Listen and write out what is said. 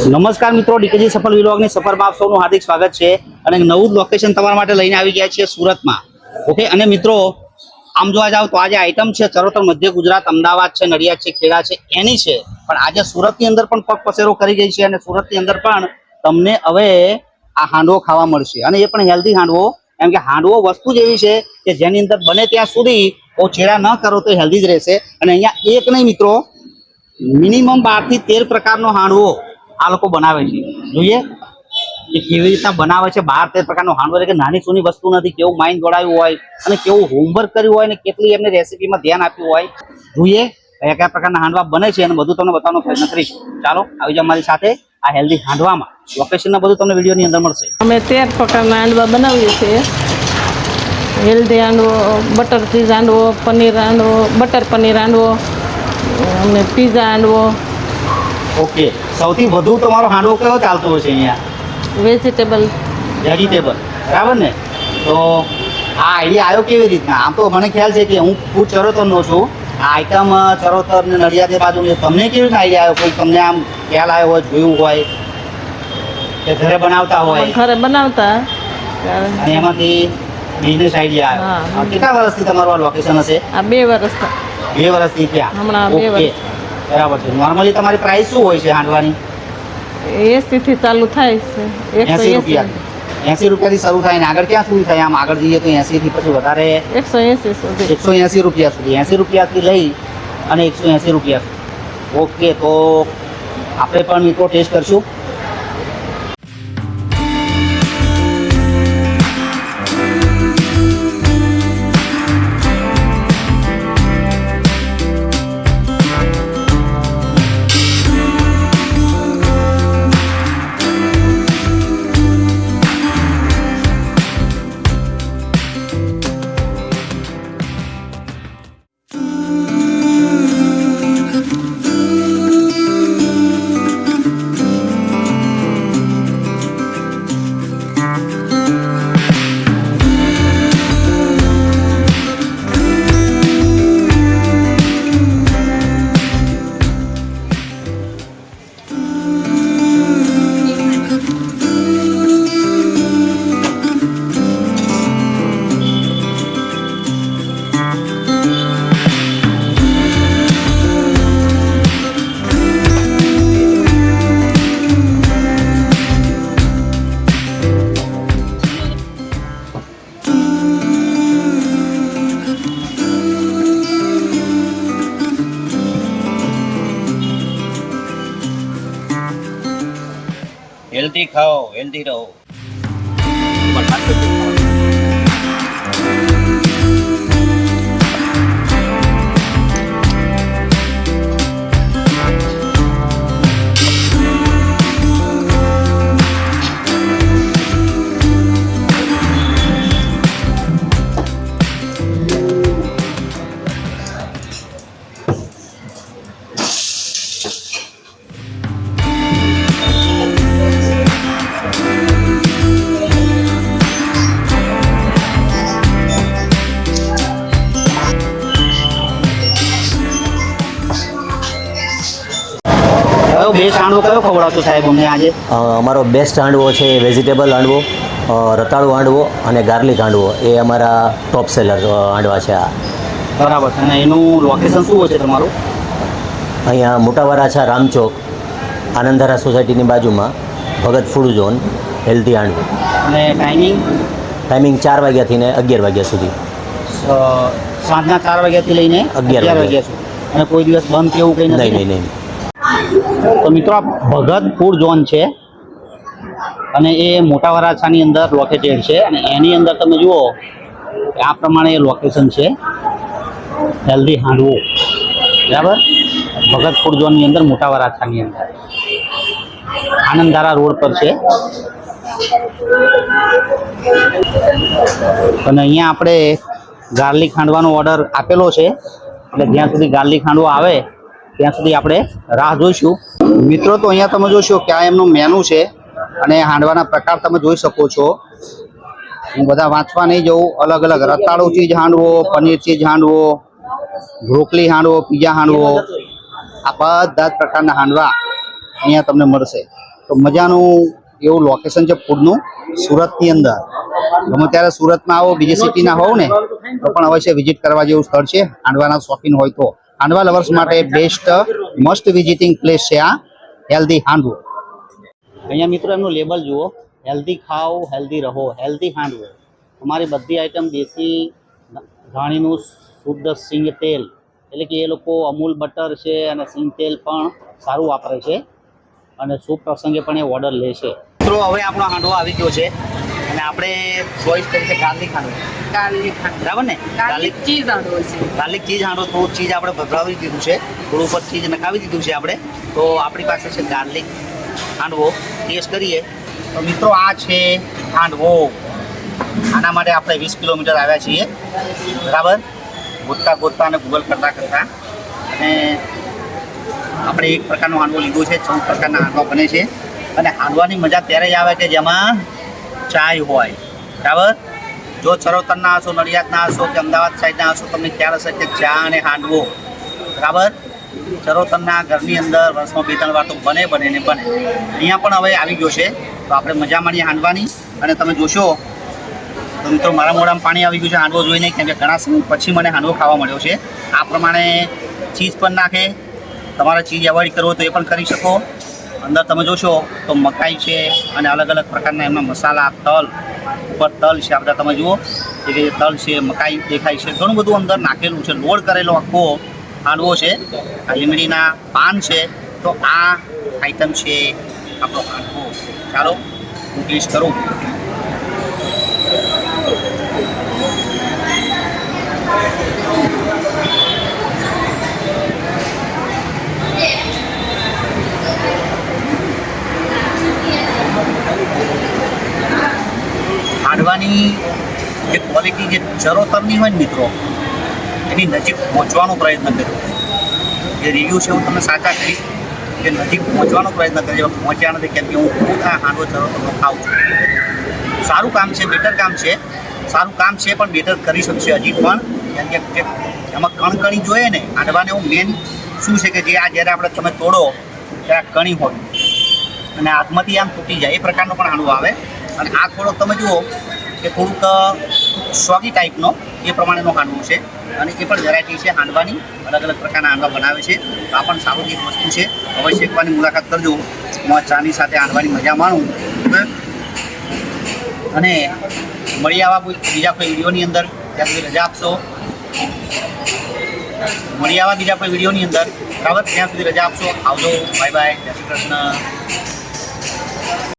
નમસ્કાર મિત્રો, ડીકેજી સફળ વ્લોગની સફરમાં આપ સૌનું હાર્દિક સ્વાગત છે અને નવું લોકેશન તમારા માટે લઈને આવી ગયા છીએ સુરતમાં. ઓકે, અને મિત્રો આમ જોવા જાવ તો આજે આઈટમ છે ચરોતર મધ્ય ગુજરાત, અમદાવાદ છે, નડિયાદ છે, ખેડા છે એની છે, પણ આજે સુરતની અંદર પણ પગ પસેરો કરી ગઈ છે અને સુરતની અંદર પણ તમને હવે આ હાંડવો ખાવા મળશે અને એ પણ હેલ્ધી હાંડવો. એમ કે હાંડવો વસ્તુ જ એવી છે કે જેની અંદર બને ત્યાં સુધી બહુ છેડા ન કરો તો હેલ્ધી જ રહેશે. અને અહીંયા એક નહીં મિત્રો, મિનિમમ 12 થી 13 પ્રકારનો હાંડવો આ લોકો બનાવે છે. જોઈએ કે કેવી રીતના બનાવે છે. 12-13 પ્રકારનો હાંડવો એટલે કે નાની સૂની વસ્તુ નથી. કેવું માઇન્ડ દોડાવ્યું હોય અને કેવું હોમવર્ક કર્યું હોય અને કેટલી એમને રેસીપીમાં ધ્યાન આપ્યું હોય. જોઈએ કયા કયા પ્રકારના હાંડવા બને છે અને બધું તમને બતાવવાનો પ્રયત્ન કરીશું. ચાલો આવી જાઓ મારી સાથે આ હેલ્ધી હાંડવામાં. લોકેશનના બધું તમને વિડીયોની અંદર મળશે. અમે 13 પ્રકારના હાંડવા બનાવીએ છીએ. Healthy handvo, butter cheese handvo, paneer handvo, butter paneer handvo અને પીઝા હાંડવો. ઓકે, સૌથી વધુ તમારો હાંડવો કયો ચાલતો હોય છે અહીંયા? વેજીટેબલ. બરાબર ને? તો આ આઈડિયા આવ્યો કેવી રીતના? આમ તો મને ખ્યાલ છે કે હું ખુદ ચરોતરનો છું. આ આઈટમ ચરોતર ને નડિયાદની બાજુ તમને કેવી રીતના આઈડિયા આવ્યો? કોઈ તમને આમ ખ્યાલ આવ્યો હોય, જોયું હોય કે ઘરે બનાવતા હોય? ઘરે બનાવતા અને એમાંથી બિઝનેસ આઈડિયા આવ્યો. કેટલા વર્ષથી તમારું આ લોકેશન હશે? આ 2 વર્ષ. 2 વર્ષથી ત્યાં? હમણાં 2 વર્ષ. બરાબર છે. નોર્મલી તમારી પ્રાઇસ શું હોય છે હાંડવાની? 80 થી ચાલુ થાય છે. 80 રૂપિયા. 80 રૂપિયાથી શરૂ થાય ને આગળ ક્યાં સુધી થાય? આમ આગળ જઈએ તો 80 થી પછી વધારે 180 સુધી. 180 રૂપિયા સુધી. 80 રૂપિયાથી લઈ અને 180 રૂપિયા સુધી. ઓકે, તો આપણે પણ મિત્રો ટેસ્ટ કરશું. હેલ્ધી ખાઓ, હેલ્ધી રહો. બેસ્ટ હાંડવો કયો ખવડાવશો સાહેબ અમને આજે? અમારો બેસ્ટ હાંડવો છે વેજીટેબલ હાંડવો, રતાળુ હાંડવો અને ગાર્લિક હાંડવો. એ અમારા ટોપ સેલર હાંડવા છે આ. બરાબર છે. અને એનું લોકેશન શું હોય છે તમારું? અહીંયા મોટા વરાછા રામચોક, આનંદધારા સોસાયટીની બાજુમાં, ભગત ફૂડ ઝોન, હેલ્ધી હાંડવો. અને ટાઈમિંગ? ટાઈમિંગ 4 વાગ્યાથી ને 11 વાગ્યા સુધી. સાંજના 4 વાગ્યાથી લઈને 11 વાગ્યા સુધી. અને કોઈ દિવસ બંધ કે એવું કંઈ નથી? નહીં. તો મિત્રો આ ભગત ફૂડ ઝોન છે અને એ મોટા વરાછાની અંદર લોકેટેડ છે અને એની અંદર તમે જુઓ આ પ્રમાણે લોકેશન છે. હેલ્ધી હાંડવો, બરાબર, ભગત ફૂડ ઝોનની અંદર મોટા વરાછાની અંદર આનંદધારા રોડ પર છે. અને અહીંયા આપણે ગાર્લિક હાંડવાનો ઓર્ડર આપેલો છે એટલે જ્યાં સુધી ગાર્લિક હાંડવો આવે ત્યાં સુધી આપણે રાહ જોઈશું. મિત્રો તો અહીંયા તમે જોશો કે આ એમનું મેનુ છે અને હાંડવાના પ્રકાર તમે જોઈ શકો છો. હું બધા વાંચવા નહીં જઉં. અલગ અલગ રતાળુ ચીજ હાંડવો, પનીર ચીજ હાંડવો, બ્રોકલી હાંડવો, પીઝા હાંડવો, આ બધા જ પ્રકારના હાંડવા અહીંયા તમને મળશે. તો મજાનું એવું લોકેશન છે ફૂડનું સુરતની અંદર. ગમે ત્યારે સુરતમાં આવો, બીજી સિટીના હોવ ને તો પણ અવશ્ય વિઝિટ કરવા જેવું સ્થળ છે. હાંડવાના શોખીન હોય તો હાંડવા લવર્સ માટે બેસ્ટ મસ્ટ વિઝિટિંગ પ્લેસ છે આ હેલ્ધી હાંડવું. અહીંયા મિત્રો એમનું લેબલ જુઓ, હેલ્ધી ખાઓ હેલ્ધી રહો, હેલ્ધી હાંડવો. તમારી બધી આઈટમ દેશી ઘાણીનું શુદ્ધ સિંગ તેલ, એટલે કે એ લોકો અમૂલ બટર છે અને સિંગ તેલ પણ સારું વાપરે છે અને શુભ પ્રસંગે પણ એ ઓર્ડર લે છે. મિત્રો હવે આપણો હાંડવો આવી ગયો છે અને આપણે ચોઈસ કરી છે ગાર્લિક હાંડવો. બરાબર ને? ગાર્લિક ચીઝ હાંડવો છે. Garlic cheese handvo. થોડું ચીઝ આપણે ભભરાવી દીધું છે, થોડું ઉપર ચીઝ નખાવી દીધું છે આપણે. તો આપણી પાસે છે ગાર્લિક હાંડવો. ટેસ્ટ કરીએ તો મિત્રો આ છે હાંડવો. આના માટે આપણે 20 કિલોમીટર આવ્યા છીએ, બરાબર, ગોતતા અને ગૂગલ કરતા અને આપણે એક પ્રકારનો હાંડવો લીધો છે. 14 પ્રકારના હાંડવા બને છે અને હાંડવાની મજા ત્યારે જ આવે કે જેમાં ચાય હોય, બરાબર. જો ચરોતરના હશો, નડિયાદના હશો કે અમદાવાદ સાઈડના હશો, તમને ખ્યાલ હશે કે ચા અને હાંડવો, બરાબર, ચરોતરના ઘરની અંદર વર્ષમાં 2-3 વાર તો બને. અહીંયા પણ હવે આવી ગયો છે તો આપણે મજા માણીએ હાંડવાની. અને તમે જોશો તો મિત્રો મારા મોઢામાં પાણી આવી ગયું છે હાંડવો જોઈને, કેમ કે ઘણા સમય પછી મને હાંડવો ખાવા મળ્યો છે. આ પ્રમાણે ચીઝ પણ નાખે. તમારે ચીઝ એવોઇડ કરવો તો એ પણ કરી શકો. અંદર તમે જોશો તો મકાઈ છે અને અલગ અલગ પ્રકારના એમના મસાલા, તલ, ઉપર તલ છે, આ બધા તમે જુઓ કે તલ છે, મકાઈ દેખાય છે, ઘણું બધું અંદર નાખેલું છે. લોડ કરેલો આખો હાંડવો છે. આ લીમડીના પાન છે. તો આ આઈટમ છે આપણો હાંડવો. ચાલો હું ટેસ્ટ કરું. હાંડવાની જે ક્વોલિટી જે ચરોતરની હોય ને મિત્રો, એની નજીક પહોંચવાનો પ્રયત્ન કર્યો. જે રિવ્યૂ છે હું તમને સાચા કહીશ કે નજીક પહોંચવાનો પ્રયત્ન કર્યો. પહોંચ્યા નથી કેમ કે હું ખુદ આ હાંડવો ચરોતરનો ખાઉં છું. સારું કામ છે, બેટર કામ છે, સારું કામ છે પણ બેટર કરી શકશે હજી પણ. કેમ કે એમાં કણકણી જોઈએ ને હાંડવાને. એવું મેન શું છે કે જે આ જ્યારે આપણે તમે તોડો ત્યારે કણી હોય અને હાથમાંથી આમ તૂટી જાય, એ પ્રકારનો પણ હાંડવો આવે. અને આ થોડોક તમે જુઓ કે થોડુંક સ્વાગી ટાઈપનો એ પ્રમાણેનો હાંડવો છે. અને એ પણ વેરાયટી છે હાંડવાની, અલગ અલગ પ્રકારના હાંડવા બનાવે છે. તો આ પણ સારું એક વસ્તુ છે. અવશ્ય એકવાની મુલાકાત કરજો. હું ચાની સાથે હાંડવાની મજા માણું. અને મળી આવા બીજા કોઈ વિડીયોની અંદર. ત્યાં સુધી રજા આપશો. મળી આવા બીજા કોઈ વિડીયોની અંદર, બરાબર, ત્યાં સુધી રજા આપશો. આવજો, બાય બાય, જય શ્રી કૃષ્ણ.